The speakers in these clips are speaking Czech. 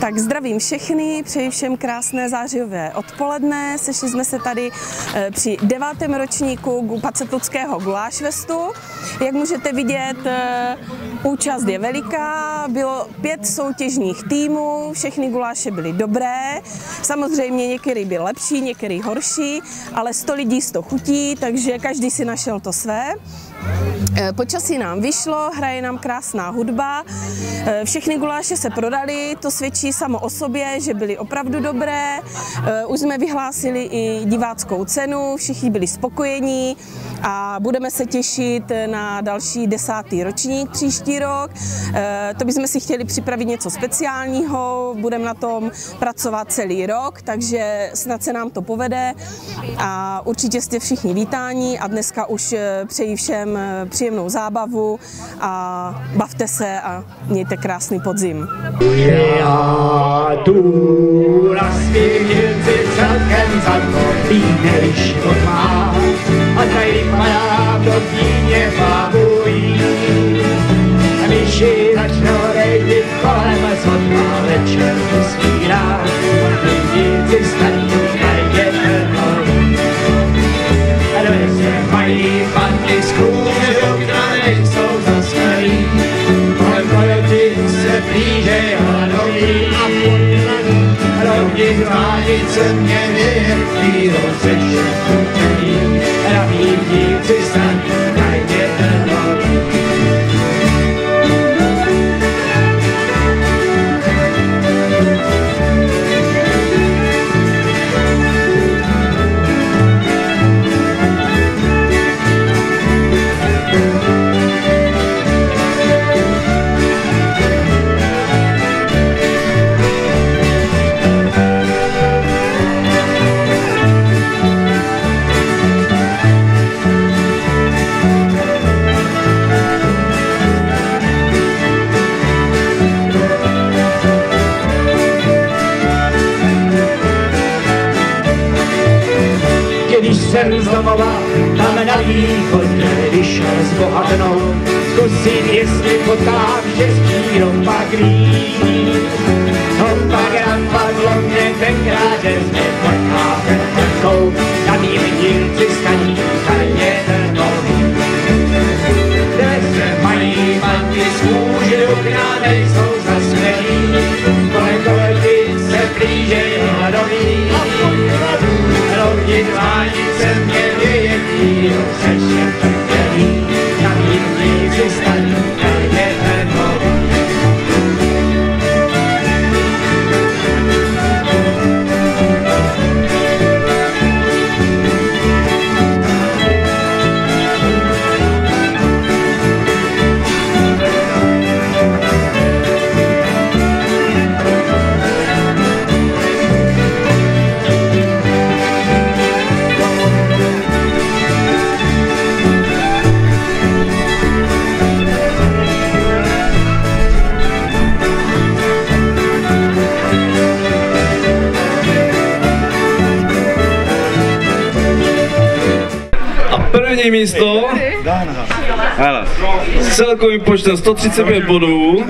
Tak zdravím všechny, přeji všem krásné zářijové odpoledne. Sešli jsme se tady při 9. ročníku Pacetluckého Gulášfestu. Jak můžete vidět, účast je veliká, bylo 5 soutěžních týmů, všechny guláše byly dobré. Samozřejmě některý byl lepší, některý horší, ale 100 lidí 100 chutí, takže každý si našel to své. Počasí nám vyšlo, hraje nám krásná hudba, všechny guláše se prodaly, to svědčí samo o sobě, že byly opravdu dobré. Už jsme vyhlásili i diváckou cenu, všichni byli spokojení a budeme se těšit na další 10. ročník příští rok. To bychom si chtěli připravit něco speciálního, budeme na tom pracovat celý rok, takže snad se nám to povede a určitě jste všichni vítáni a dneska už přeji všem příjemnou zábavu a bavte se a mějte krásný podzim. Já tu na světě celkem zakopínej život má a tady padá do tíně babují. Myši začnou rejtit kolem sotva večer usvírá, lidi staní najděte nový. A dvě mají panny z kůže, okna nejsou zasmělý, kolem kojoti se blíže hladoví a rovni dránice mě nejechtí rozřeše kutění, raví dívci staní najděte nový. Když jsem z domova, tam na východě vyšel s bohatnou, zkusit, jestli potám štěstí rompak líní. Rompak napadlo mě tenkrát, že jsme potká perťakou, na mým dílci staní karněrnou. Kde se mají manti z kůže, okna nejsou zasmělí, kolem kolety se blíže hladoví. Rovni dlánice mě vyjetí, přeše trpělí, na mým dílci staní karněrnou. První místo s celkovým počtem 135 bodů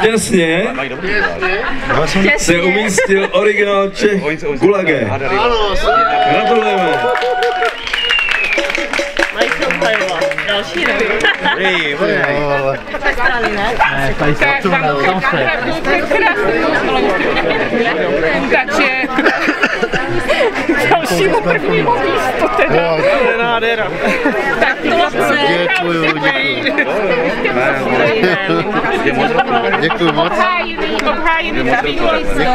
těsně se umístil originál Čech Gulage. Gratulujeme. Další rok. Takže dalšímu prvnímu místu teda. To je nádhera. Tak to se. Děkuji moc. Obhájený zabývali se.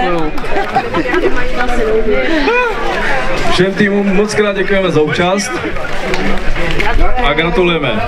Všem týmům moc krát děkujeme za účast a gratulujeme.